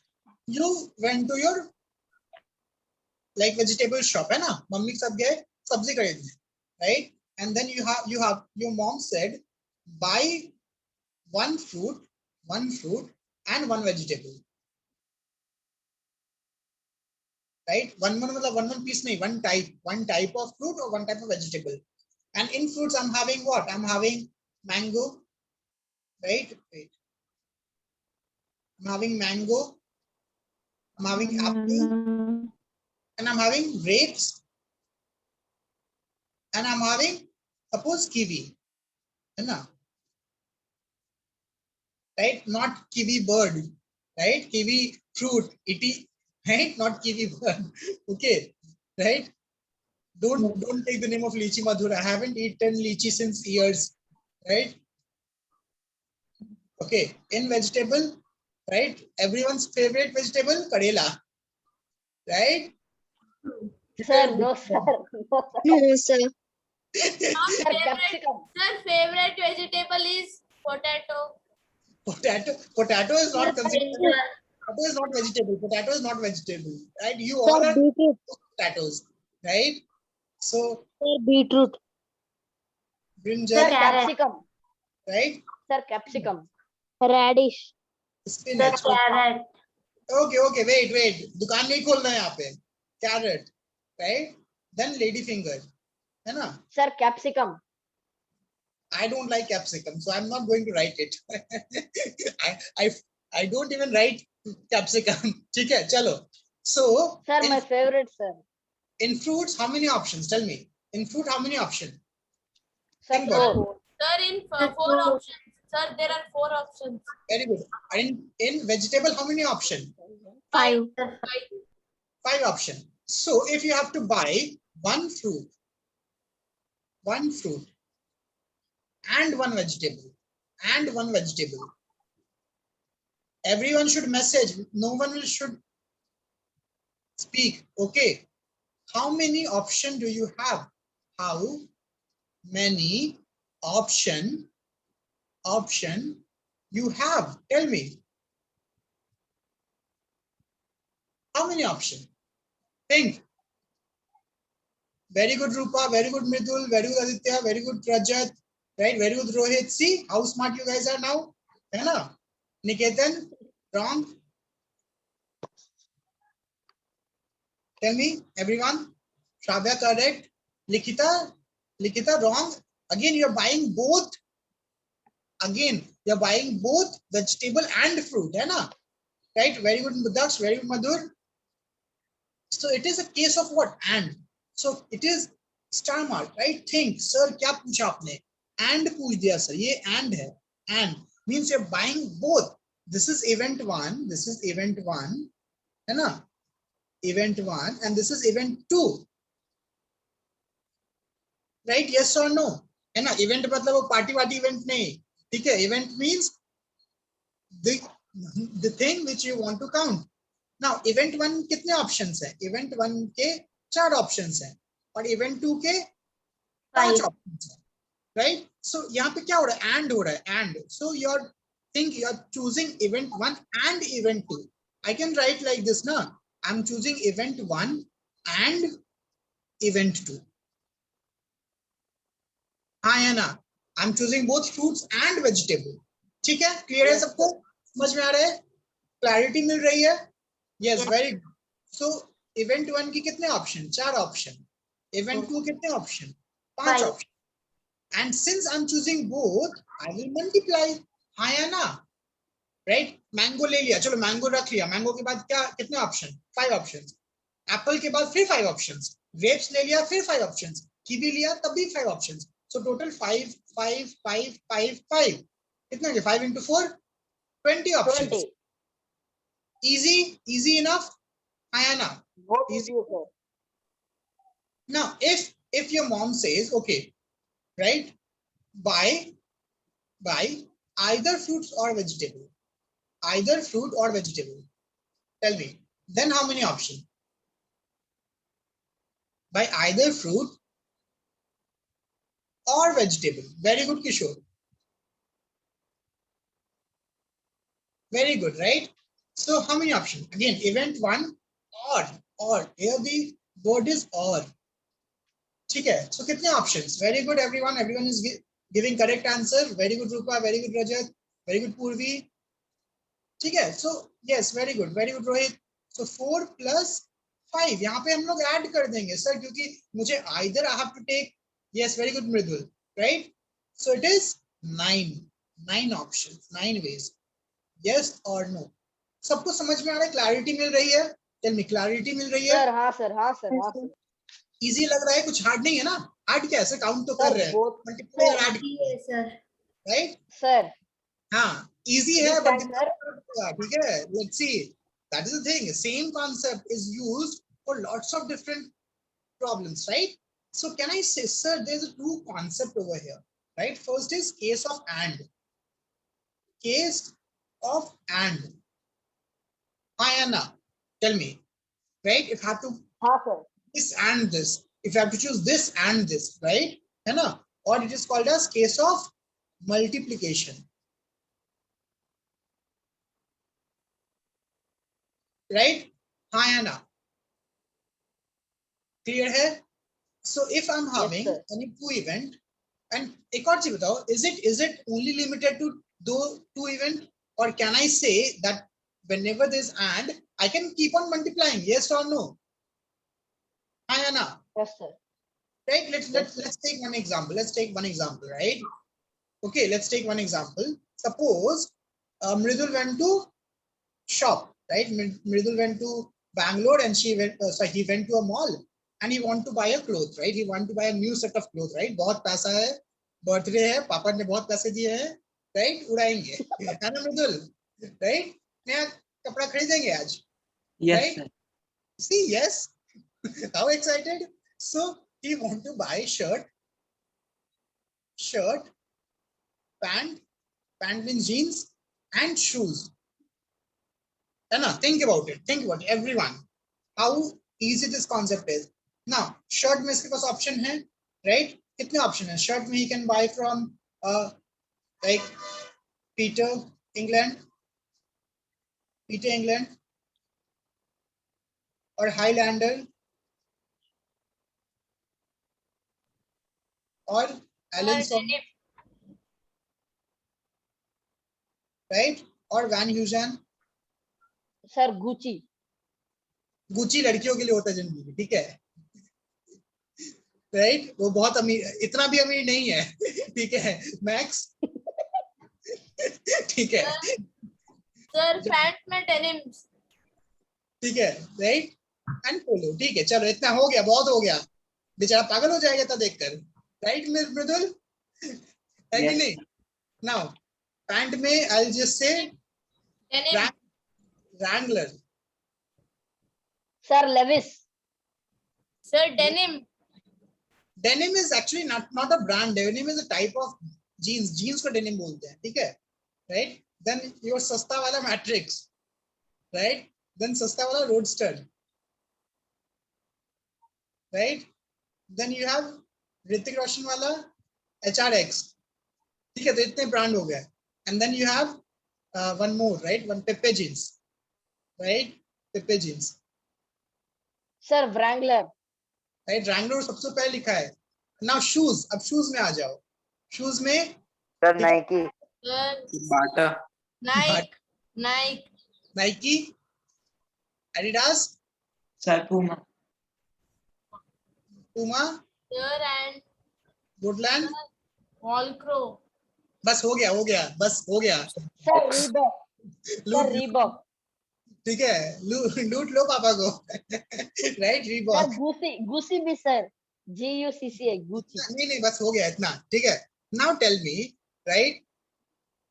Speaker 1: you went to your like vegetable shop, है ना? Mummy के साथ गए सब्जी खरीदने, right? And then you have your mom said buy one fruit and one vegetable, right? One piece नहीं, one type of fruit or one type of vegetable. And in fruits I'm having what? I'm having mango, right? Wait. I'm having mango, I'm having apple, and I'm having grapes, and I'm having, suppose, kiwi, right? Not kiwi bird, right? Kiwi fruit, right? Not kiwi bird. Okay, right? Don't take the name of lychee madhur. I haven't eaten lychee since years, right? Okay, in vegetable, right? Everyone's favorite vegetable, karela, right?
Speaker 2: Sir, no, sir.
Speaker 4: No, sir.
Speaker 2: Sir, capsicum.
Speaker 3: Sir, favorite vegetable is potato.
Speaker 1: Potato is not considered. Potato is not vegetable. Potato is not vegetable, right? You all are
Speaker 6: beetroot.
Speaker 1: potatoes, right? So
Speaker 6: Sir, beetroot.
Speaker 2: Sir,
Speaker 1: brinjal,
Speaker 2: capsicum.
Speaker 1: right?
Speaker 2: Sir, capsicum.
Speaker 6: Radish.
Speaker 1: Spinach.
Speaker 3: Carrot.
Speaker 1: Okay, wait. दुकान नहीं खोलना है यहाँ पे. Carrot, right? Then lady finger, है ना?
Speaker 2: Sir, capsicum.
Speaker 1: I don't like capsicum, so I'm not going to write it. I don't even write capsicum. ठीक है, चलो. So
Speaker 2: Sir, my favorite, sir.
Speaker 1: in fruits, how many options? Tell me. In fruit, how many options?
Speaker 2: Sir,
Speaker 1: Think about it.
Speaker 2: 4.
Speaker 3: Sir, in four options. Sir, there are 4 options.
Speaker 1: Very good. And in vegetable, how many options?
Speaker 3: 5.
Speaker 1: 5 options. So if you have to buy one fruit and one vegetable, everyone should message. No one should speak. Okay. How many options do you have? How many option you have? Tell me. How many options? Think. Very good, Rupa. Very good, Mridul. Very good, Aditya. Very good, Rajat. Right? Very good, Rohit. See how smart you guys are now? है ना? Niketan, wrong. Tell me, everyone. Shravya, correct. Likita, wrong. Again, you're buying both. You're buying both vegetable and fruit, है ना? Right? Very good, Mudaks. Very good, Madhur. So it is a case of what? And. So it is star mark, right? Think, sir, क्या पूछा आपने? And पूछ दिया, sir. ये and है. and means you're buying both. This is event 1, this is event 1, है ना, event 1 and this is event 2, right? Yes or no? है ना, event मतलब वो party वार्टी event नहीं, ठीक है? Event means the thing which you want to count. Now event 1 कितने options है? Event 1 के 4 options हैं और event 2 के 5 options हैं, right? So यहाँ पे क्या हो रहा है? And हो रहा है, and. So you're choosing event 1 and event 2. I can write like this ना, I'm choosing event 1 and event 2. हाँ है ना, I'm choosing both fruits and vegetable. ठीक है, clear है सबको? समझ में आ रहा है? Clarity मिल रही है? Yes, very good. So event 1 की कितने option? 4 option. Event 2 कितने option? 5 option. And since I'm choosing both, I will multiply. हाँ या ना? Right? Mango ले लिया, चलो mango रख लिया. Mango के बाद क्या कितने option? 5 options. Apple के बाद फिर 5 options. Grapes ले लिया फिर 5 options. Kiwi लिया तब भी 5 options. So total 5, 5, 5, 5, 5. कितना है? 5 into 4? 20 options.
Speaker 2: 20.
Speaker 1: Easy enough? हाँ या ना?
Speaker 2: What
Speaker 1: Easy.
Speaker 2: is sir?
Speaker 1: Now, if your mom says, okay, right, buy either fruits or vegetable, either fruit or vegetable, tell me, then how many options? Buy either fruit or vegetable. Very good, Kishore. Very good, right? So how many options? Again, event 1 or. Here the word is or. ठीक है, so कितने options? Very good, everyone. Everyone is giving correct answer. Very good, Rupa. Very good, Rajat. Very good, Purvi. ठीक है, so yes, very good, Rohit. So 4 plus 5 यहाँ पे हम लोग add कर देंगे सर, क्योंकि मुझे either I have to take. Yes, very good, Mridul. Right? So it is 9 options, 9 ways. Yes or no? सबको समझ में आ रहा है? Clarity मिल रही है? Tell me, clarity मिल रही है?
Speaker 2: Sir, हाँ sir, हाँ sir, हाँ sir.
Speaker 1: Easy लग रहा है? कुछ hard नहीं है ना? Hard क्या है? ऐसे count तो
Speaker 2: Sir,
Speaker 1: कर रहे हैं.
Speaker 2: both.
Speaker 1: Multiply और add,
Speaker 4: Yes, sir.
Speaker 1: right?
Speaker 2: Sir,
Speaker 1: हाँ, easy है,
Speaker 2: this
Speaker 1: but
Speaker 2: answer.
Speaker 1: ठीक है. Let's see. That is the thing. Same concept is used for lots of different problems, right? So can I say, sir, there's a two concept over here, right? First is case of and. Case of and. Ayana, tell me, right? If I have to
Speaker 2: हाँ sir.
Speaker 1: this and this, if I have to choose this and this, right? है ना? Or it is called as case of multiplication. Right? Ayana. Clear है? So if I'm having
Speaker 2: sir.
Speaker 1: any two event, and एक और चीज बताओ, is it only limited to those two event, or can I say that whenever there's and, I can keep on multiplying? Yes or no? Hi Anna.
Speaker 2: Yes sir.
Speaker 1: Right? Let's take one example. Let's take one example, right? Okay, let's take one example. Suppose Mridul went to shop, right? Mridul went to Bangalore and he went to a mall and he want to buy a cloth, right? He want to buy a new set of clothes, right? बहुत पैसा है, birthday है, पापा ने बहुत पैसे दिए हैं, right? उड़ाएंगे, है ना मृदुल, right? नया कपड़ा खरीदेंगे आज,
Speaker 7: Yes,
Speaker 1: right?
Speaker 7: sir.
Speaker 1: See, yes, how excited? So he want to buy shirt, pant means jeans, and shoes. Anna, think about it. Think about it, everyone. How easy this concept is. Now, shirt में इसके पास option है, right? कितने option है? Shirt में he can buy from like Peter England, or Highlander, or Alanson, right? Or Van Heusen.
Speaker 2: Sir, Gucci.
Speaker 1: Gucci लड़कियों के लिए होता है जिंदगी, ठीक है, राइट? वो बहुत अमीर, इतना भी अमीर नहीं है, ठीक है, मैक्स, ठीक है,
Speaker 3: सर पैंट में डेनिम्स,
Speaker 1: ठीक है, राइट, एंड पोलो, ठीक है, चलो इतना हो गया, बहुत हो गया, बेचारा पागल हो जाएगा था देखकर, राइट मृदुल, है कि नहीं? नाउ Pant में I'll just say
Speaker 3: Denim.
Speaker 1: Wrangler.
Speaker 2: Sir, Levis.
Speaker 3: Sir, denim.
Speaker 1: Denim is actually not a brand. Denim is a type of jeans. Jeans को denim बोलते हैं, ठीक है? Right? Then your सस्ता वाला Matrix, right? Then सस्ता वाला Roadster, right? Then you have Hrithik Roshan वाला HRX, ठीक है? तो इतने brand हो गए. And then you have one more, right? One Pepe jeans, right? Pepe jeans,
Speaker 2: Sir, Wrangler.
Speaker 1: right? Wrangler सबसे पहले लिखा है. Now shoes. अब shoes में आ जाओ. Shoes में
Speaker 5: Sir, Nike.
Speaker 3: Sir,
Speaker 7: Bata.
Speaker 3: Nike. Nike.
Speaker 1: Nike, Adidas,
Speaker 7: Sir, Puma.
Speaker 1: Puma,
Speaker 3: Sir, and
Speaker 1: Woodland.
Speaker 3: Volcro.
Speaker 1: बस हो गया बस हो गया.
Speaker 2: Sir, Reebok. Sir,
Speaker 1: लूट
Speaker 2: Reebok.
Speaker 1: ठीक है, लूट लो पापा को. Right,
Speaker 2: Sir,
Speaker 1: Reebok.
Speaker 2: Gucci भी sir. Gucci. Gucci.
Speaker 1: नहीं बस हो गया इतना, ठीक है. Now tell me, right,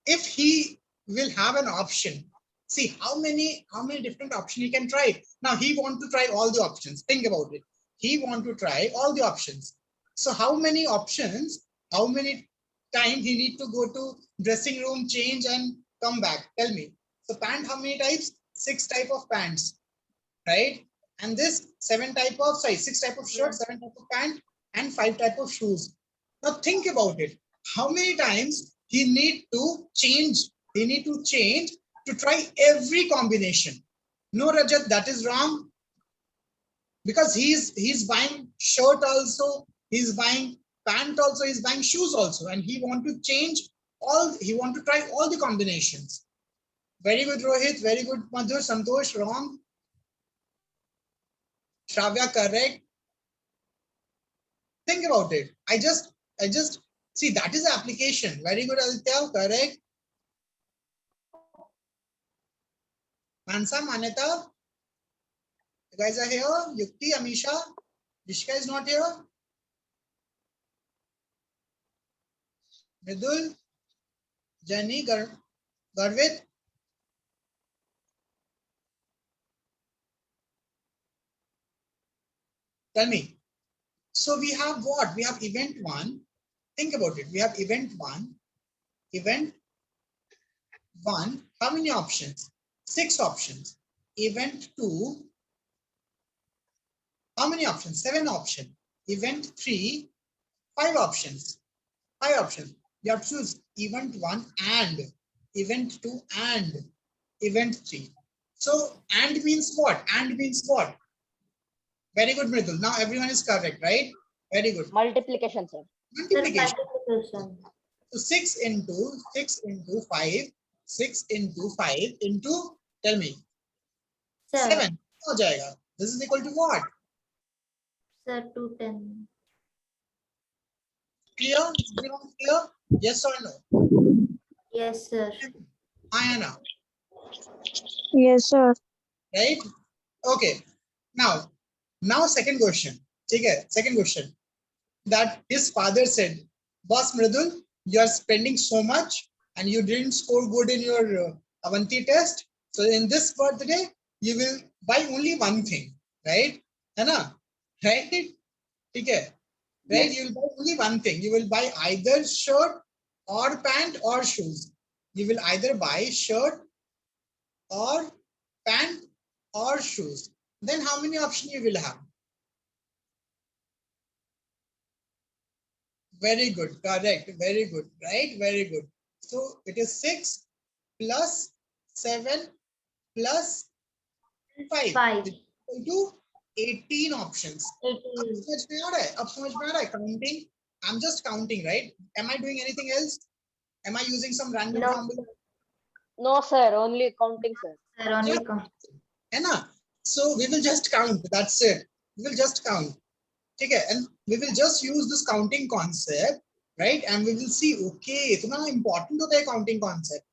Speaker 1: if he will have an option, see how many different options he can try. Now he want to try all the options. Think about it. He want to try all the options. So how many options, how many time he need to go to dressing room, change and come back? Tell me. So pant, how many types? 6 type of pants, right? And this 6 type of shirts, 7 type of pant and 5 type of shoes. Now think about it. How many times he need to change? He need to change to try every combination. No, Rajat, that is wrong. Because he's buying shirt also, he's buying pant also, he's buying shoes also, and he want to change all. He want to try all the combinations. Very good, Rohit. Very good, Madhur. Santosh, wrong. Shravya, correct. Think about it. I just see that is the application. Very good, Aditya, correct. Mansa, Maneta, you guys are here. Yukti, Amisha, Rishika is not here. Mridul, Jenny, Garvit. Tell me. So we have what? We have event 1. Think about it. We have event 1. Event 1. How many options? 6 options. Event 2. How many options? 7 options. Event 3. 5 options. 5 options. You have to choose event 1 and event 2 and event 3. So and means what? And means what? Very good, Mridul. Now everyone is correct, right? Very good.
Speaker 2: Multiplication, sir.
Speaker 1: Multiplication.
Speaker 4: Multiplication.
Speaker 1: So 6 into 5. 6 into 5 into, tell me,
Speaker 4: Sir,
Speaker 1: 7. हो जाएगा. This is equal to what?
Speaker 4: sir, 210.
Speaker 1: Clear? Everyone clear? Yes or no?
Speaker 4: Yes, sir.
Speaker 1: Ayana,
Speaker 6: Yes, sir.
Speaker 1: right? Okay. Now second question. Okay, second question. That his father said, Boss Mridul, you are spending so much and you didn't score good in your Avanti test. So in this birthday, you will buy only one thing, right? है ना? Right? ठीक है? Right? You will buy only one thing. You will buy either shirt or pant or shoes. You will either buy shirt or pant or shoes. Then how many options you will have? Very good, correct, very good, right? Very good. So it is 6 plus 7 plus 5.
Speaker 4: 5.
Speaker 1: Equal to 18 options.
Speaker 4: 18.
Speaker 1: अब समझ में आ रहा है? अब समझ में आ रहा है? Counting. I'm just counting, right? Am I doing anything else? Am I using some random
Speaker 4: No.
Speaker 1: formula?
Speaker 2: No, sir. Only counting, sir.
Speaker 4: Sir, only count.
Speaker 1: है ना? So we will just count. That's it. We will just count. Okay, and we will just use this counting concept, right? And we will see, okay, इतना important होता है counting concept,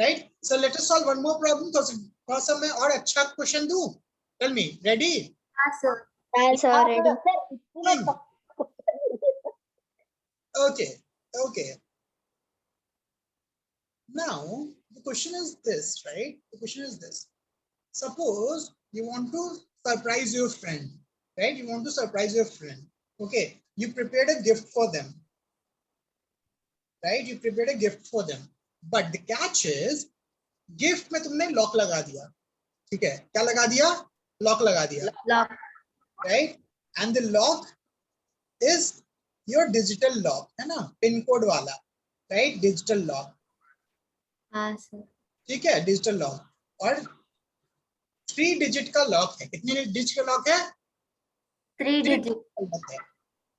Speaker 1: right? So let us solve one more problem. थोड़ा सा मैं और अच्छा question दूँ. Tell me, ready?
Speaker 4: Yes, sir.
Speaker 6: Yes, sir. Ready.
Speaker 2: Sir,
Speaker 1: Okay, okay. Now, the question is this, right? The question is this. Suppose you want to surprise your friend, right? You want to surprise your friend. Okay, you prepared a gift for them, right? You prepared a gift for them. But the catch is, gift में तुमने lock लगा दिया, ठीक है? क्या लगा दिया? Lock लगा दिया,
Speaker 4: Lock.
Speaker 1: right? And the lock is your digital lock, है ना? Pin code वाला, right? Digital lock,
Speaker 4: हाँ सर.
Speaker 1: ठीक है? Digital lock और 3 digit का lock है. कितने digit का lock है?
Speaker 4: 3
Speaker 1: 3
Speaker 4: digit.
Speaker 1: digit का lock है.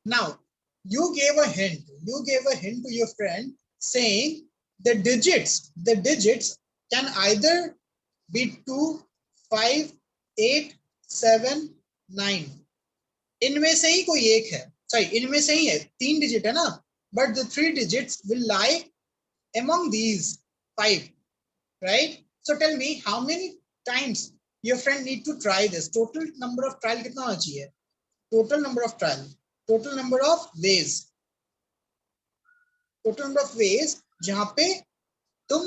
Speaker 1: Now, you gave a hint to your friend saying the digits can either be 2, 5, 8, 7, 9. इनमें से ही कोई एक है, sorry, इनमें से ही है, 3 digit है ना, but the 3 digits will lie among these 5, right? So tell me how many times your friend need to try this. Total number of trial कितना होना चाहिए? Total number of trial, total number of ways, जहां पे तुम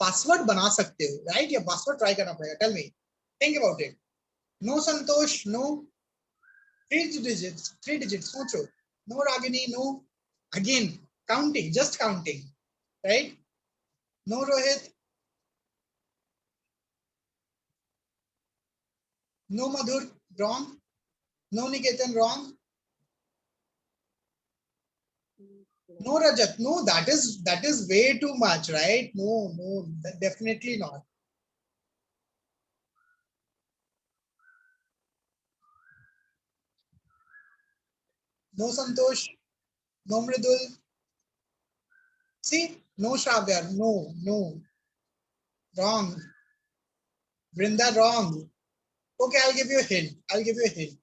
Speaker 1: password बना सकते हो, right? या पासवर्ड ट्राई करना पड़ेगा. Tell me, think about it. No Santosh, no. 3 digits सोचो. No Ragini, no. Again counting, just counting, right? No Rohit, no Madhur, wrong. No Niketan, wrong. No Rajat, no, that is way too much, right? No, definitely not. No Santosh, no Mridul. See, no Shravya, no, wrong. Brinda, wrong. Okay, I'll give you a hint.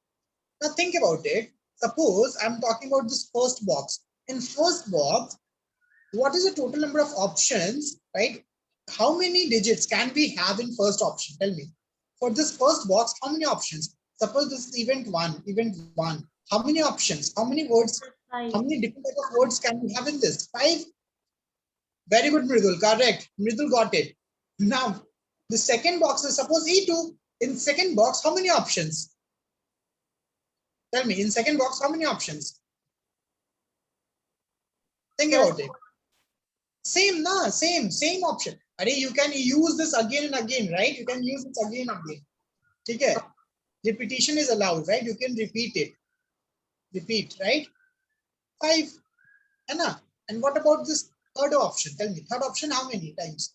Speaker 1: Now think about it. Suppose I'm talking about this first box. In first box, what is the total number of options, right? How many digits can we have in first option? Tell me. For this first box, how many options? Suppose this is event one. How many options? How many words?
Speaker 4: 5.
Speaker 1: How many different type of words can we have in this? 5. Very good, Mridul. Correct. Mridul got it. Now, the second box is suppose E2. In second box, how many options? Tell me, in second box, how many options? Think about it. Same, na, same option. Arey, you can use this again and again, right? You can use it again and again. Okay. Repetition is allowed, right? You can repeat it. Repeat, right? 5. Anna. And what about this third option? Tell me, third option, how many times?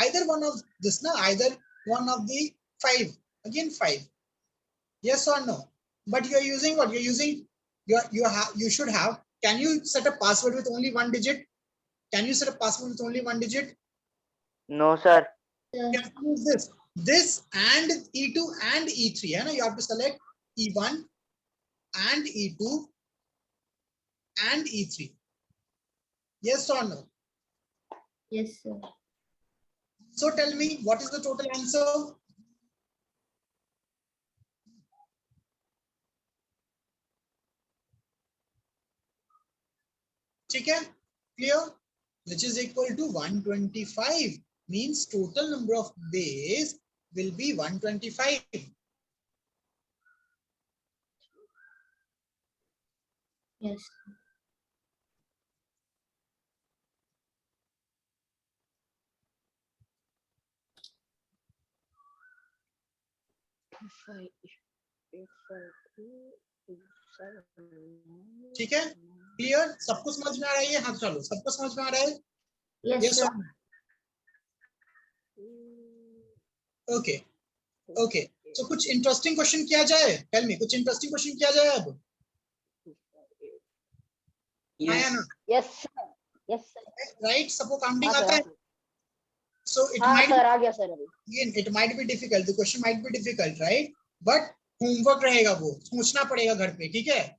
Speaker 1: Either one of this, na, either one of the 5. Again 5. Yes or no? But you're using what? You're using you should have. Can you set a password with only 1 digit? Can you set a password with only 1 digit?
Speaker 5: No, sir.
Speaker 1: You can use this and E2 and E3. You have to select E1 and E2 and E3. Yes or no?
Speaker 4: Yes, sir.
Speaker 1: So tell me, what is the total answer? Okay, clear? Which is equal to 125. Means total number of ways will be 125.
Speaker 4: Yes.
Speaker 1: ठीक है, clear? सबको समझ में आ रहा है? हाथ चलो, सबको समझ में आ रहा है?
Speaker 4: Yes,
Speaker 1: Yes
Speaker 4: sir.
Speaker 1: or no? Okay, okay. So कुछ इंटरेस्टिंग क्वेश्चन किया जाए? Tell me, कुछ इंटरेस्टिंग क्वेश्चन किया जाए अब? आया ना?
Speaker 2: Yes, sir. Yes, sir.
Speaker 1: Right? सबको काउंटिंग
Speaker 2: हाँ,
Speaker 1: आता है?
Speaker 2: sir.
Speaker 1: So it
Speaker 2: हाँ,
Speaker 1: might
Speaker 2: sir, आ गया sir अभी.
Speaker 1: again, it might be difficult. The question might be difficult, right? But homework रहेगा वो, सोचना पड़ेगा घर पे, ठीक है?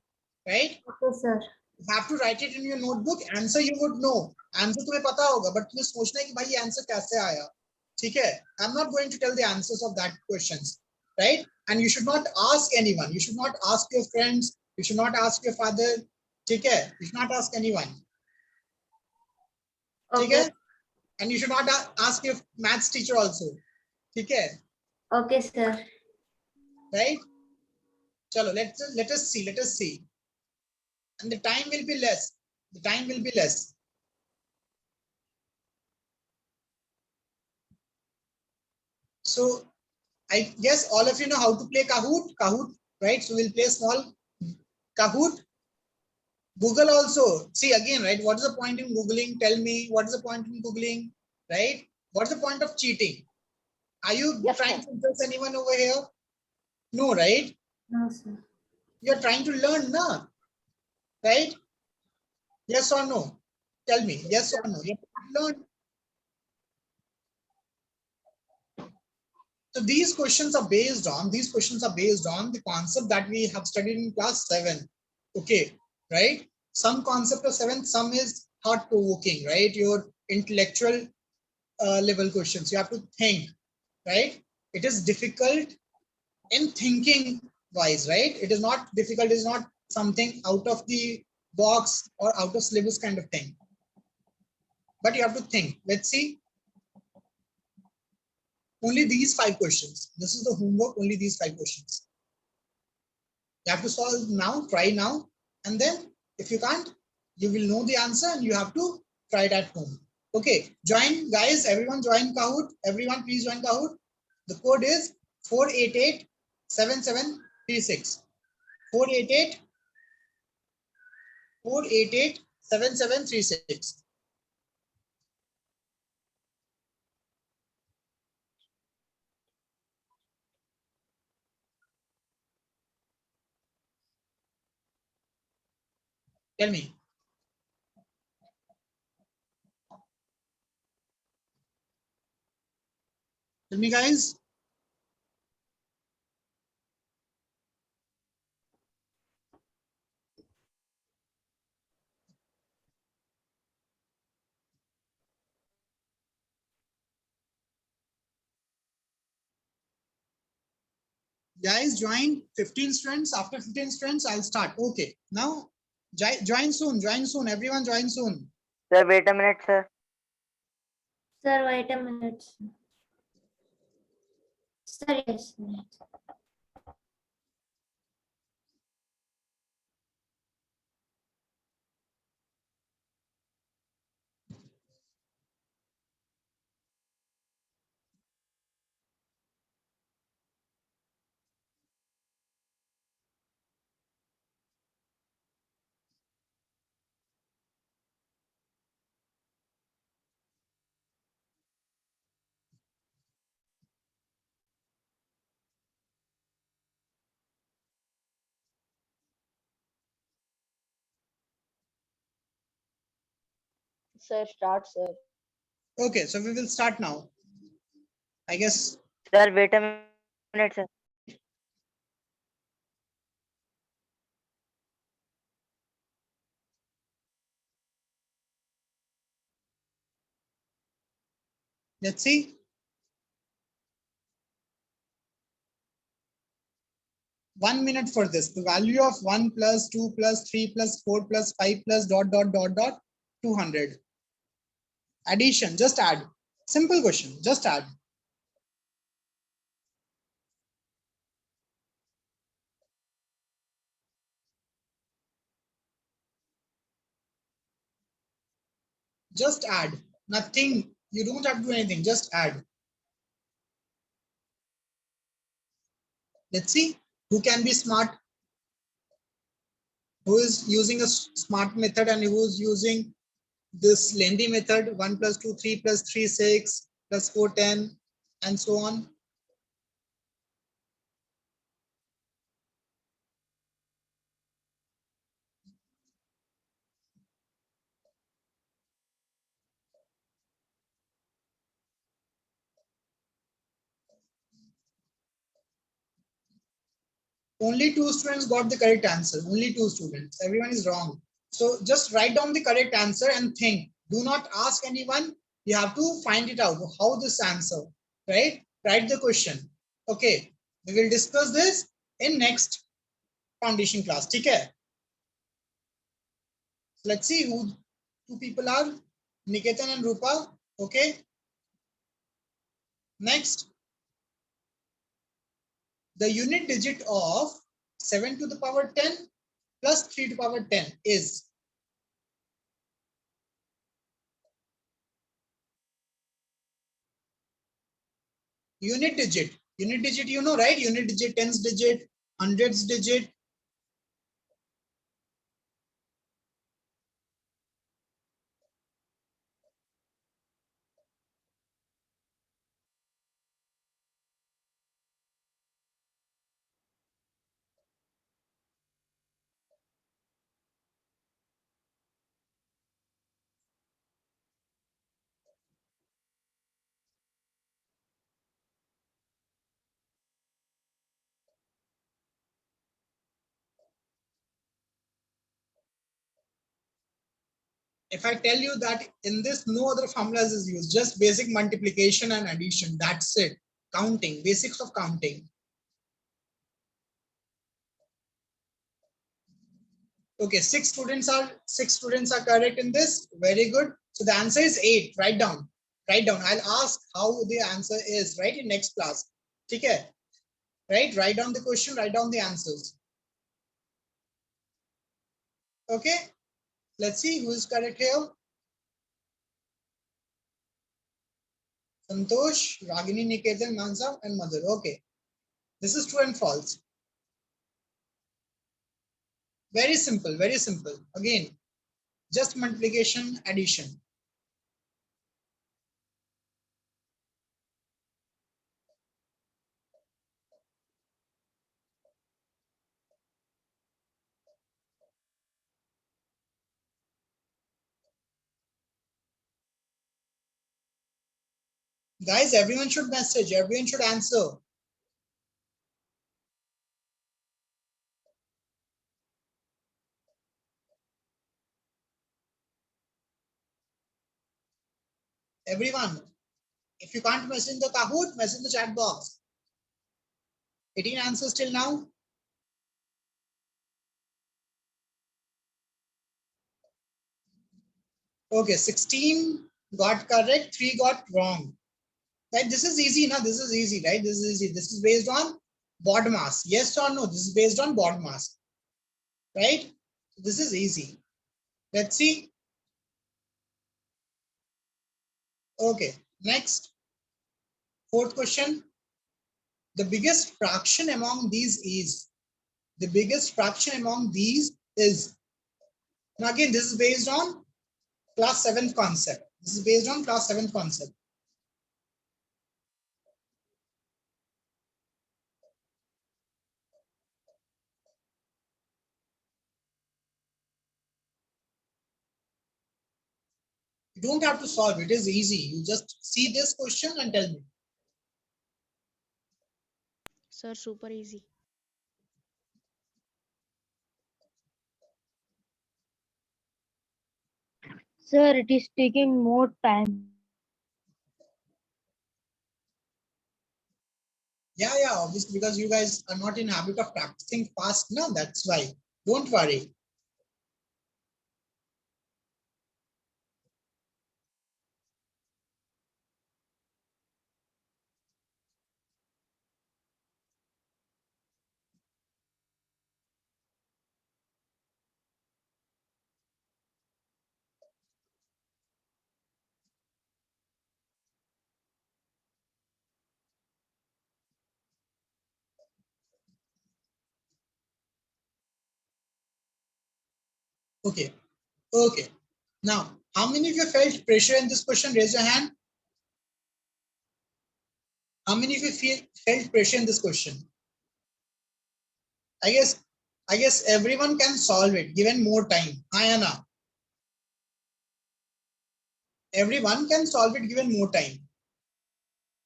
Speaker 1: Right?
Speaker 4: Okay, sir.
Speaker 1: You have to write it in your notebook. Answer you would know. Answer तुम्हें पता होगा, but तुम्हें सोचना है कि भाई ये answer कैसे आया, ठीक है? I'm not going to tell the answers of that questions, right? And you should not ask anyone. You should not ask your friends. You should not ask your father, ठीक है? You should not ask anyone, ठीक है?
Speaker 4: Okay.
Speaker 1: And you should not ask your maths teacher also. Okay?
Speaker 4: Okay, sir.
Speaker 1: Right? Chalo, let us see. Let us see. And the time will be less. The time will be less. So I guess all of you know how to play Kahoot. Kahoot, right? So we'll play a small Kahoot. Google also. See again, right? What is the point in Googling? Tell me, what is the point in Googling? Right? What's the point of cheating? Are you
Speaker 2: Yes,
Speaker 1: trying
Speaker 2: sir.
Speaker 1: to impress anyone over here? No, right?
Speaker 4: No, sir.
Speaker 1: You're trying to learn, na? Right? Yes or no? Tell me, yes or no? You're trying to learn. So these questions are based on the concept that we have studied in class 7. Okay, right? Some concept of 7, some is thought provoking, right? Your intellectual level questions. You have to think, right? It is difficult in thinking wise, right? It is not difficult, it is not something out of the box or out of syllabus kind of thing. But you have to think. Let's see. Only these 5 questions. This is the homework, only these 5 questions. You have to solve now, try now, and then if you can't, you will know the answer and you have to try it at home. Okay, join guys, everyone join Kahoot. Everyone please join Kahoot. The code is 488-7736. 488-7736. Tell me. Tell me guys. Guys, join 15 students. After 15 students, I'll start. Okay. Now, join soon. Join soon. Everyone join soon.
Speaker 5: Sir, wait a minute, sir.
Speaker 4: Sir, wait a minute. Sir, yes.
Speaker 2: Sir, start, sir.
Speaker 1: Okay, so we will start now. I guess.
Speaker 5: Sir, wait a minute, sir.
Speaker 1: Let's see. One minute for this. The value of 1 plus 2 plus 3 plus 4 plus 5 plus dot dot dot dot 200. Addition, just add. Simple question, just add. Just add. Nothing. You don't have to do anything. Just add. Let's see who can be smart, who is using a smart method and who is using this lengthy method. 1 plus 2, 3 plus 3, 6 plus 4, 10, and so on. Only 2 students got the correct answer. Only 2 students. Everyone is wrong. So just write down the correct answer and think. Do not ask anyone. You have to find it out. How this answer, right? Write the question. Okay. We will discuss this in next foundation class. Okay. Let's see who 2 people are. Niketan and Rupa. Okay. Next, the unit digit of 7 to the power 10 plus 3 to the power 10 is unit digit. Unit digit, you know, right? Unit digit, tens digit, hundreds digit. If I tell you that in this no other formulas is used, just basic multiplication and addition, that's it. Counting, basics of counting. Okay, six students are correct in this. Very good. So the answer is 8. Write down. Write down. I'll ask how the answer is, right, in next class. Okay. Right? Write down the question, write down the answers. Okay. Let's see who is correct here. Santosh, Ragini, Niketan, Mansa, and Mother. Okay. This is true and false. Very simple, very simple. Again, just multiplication, addition. Guys, everyone should message, everyone should answer. Everyone. If you can't message in the Kahoot, message in the chat box. 18 answers till now. Okay, 16 got correct, 3 got wrong. Right? This is easy now. This is easy, right? This is easy. This is based on body mass. Yes or no? This is based on body mass. Right? This is easy. Let's see. Okay, next. Fourth question. The biggest fraction among these is. The biggest fraction among these is. Now again, this is based on class 7th concept. This is based on class 7th concept. You don't have to solve it. It is easy. You just see this question and tell me.
Speaker 6: Sir, super easy.
Speaker 2: Sir, it is taking more time.
Speaker 1: Yeah, obviously, because you guys are not in habit of practicing fast now. That's why. Don't worry. Okay. Okay. Now, how many of you felt pressure in this question? Raise your hand. How many of you felt pressure in this question? I guess everyone can solve it given more time. Ayana. Everyone can solve it given more time.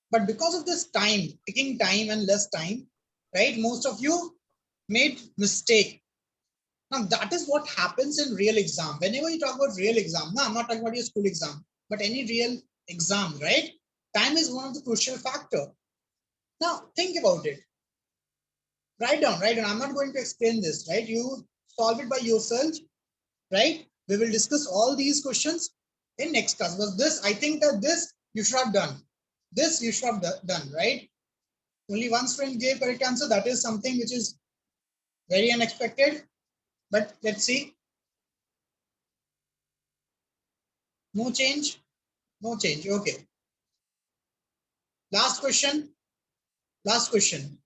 Speaker 1: But because of this time, taking time and less time, right? Most of you made mistake. Now that is what happens in real exam. Whenever you talk about real exam, no, I'm not talking about your school exam, but any real exam, right? Time is one of the crucial factor. Now think about it. Write down, write down. I'm not going to explain this, right? You solve it by yourself, right? We will discuss all these questions in next class. Was this, I think that this you should have done. This you should have done, right? Only one student gave correct answer. That is something which is very unexpected. But let's see. No change. No change. Okay. Last question. Last question.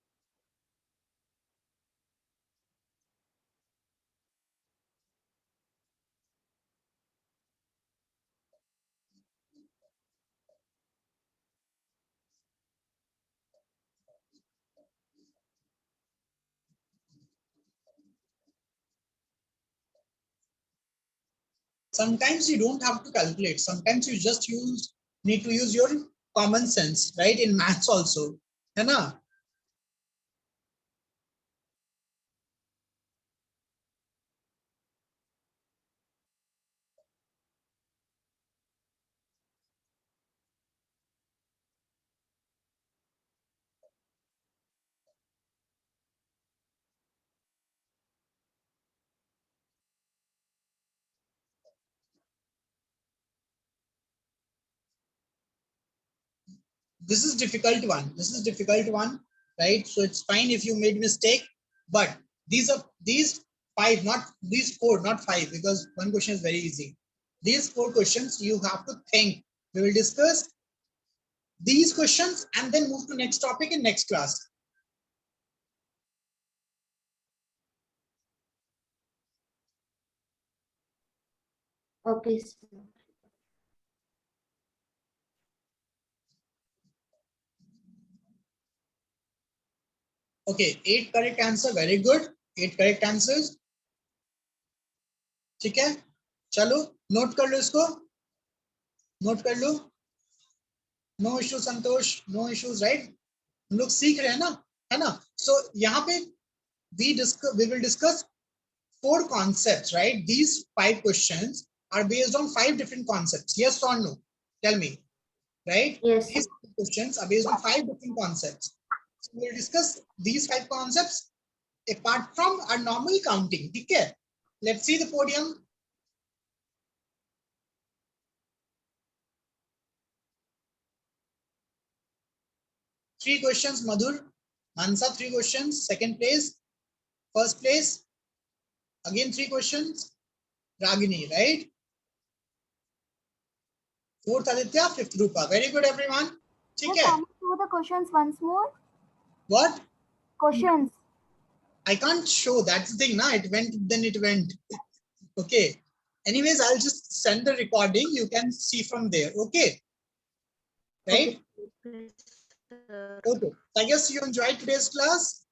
Speaker 1: Sometimes you don't have to calculate. Sometimes you just need to use your common sense, right? In maths also. है ना? This is difficult one. This is difficult one, right? So it's fine if you made mistake, but these five, not these four, not five, because one question is very easy. These four questions you have to think. We will discuss these questions and then move to next topic in next class.
Speaker 4: Okay, sir.
Speaker 1: Okay, 8 correct answer, very good. 8 correct answers. ठीक है, चलो note कर लो इसको, note कर लो. No issue संतोष, no issues, right? हम लोग सीख रहे हैं ना, है ना? सो यहाँ पे we will discuss 4 concepts, right? These 5 questions are based on 5 different concepts. Yes or no? Tell me, right?
Speaker 4: Yes,
Speaker 1: These questions are based on 5 different concepts. So we will discuss these 5 concepts apart from our normal counting. ठीक है? Let's see the podium. Three questions, Madhur. Mansa, 3 questions. Second place. First place. Again 3 questions. Ragini, right? Fourth Aditya, fifth Rupa. Very good, everyone. ठीक है?
Speaker 8: Can you show the questions once more?
Speaker 1: What?
Speaker 8: Questions.
Speaker 1: I can't show. That's the thing, na? It went, then it went. Okay. Anyways, I'll just send the recording. You can see from there. Okay. Right?
Speaker 4: okay.
Speaker 1: Okay. I guess you enjoyed today's class.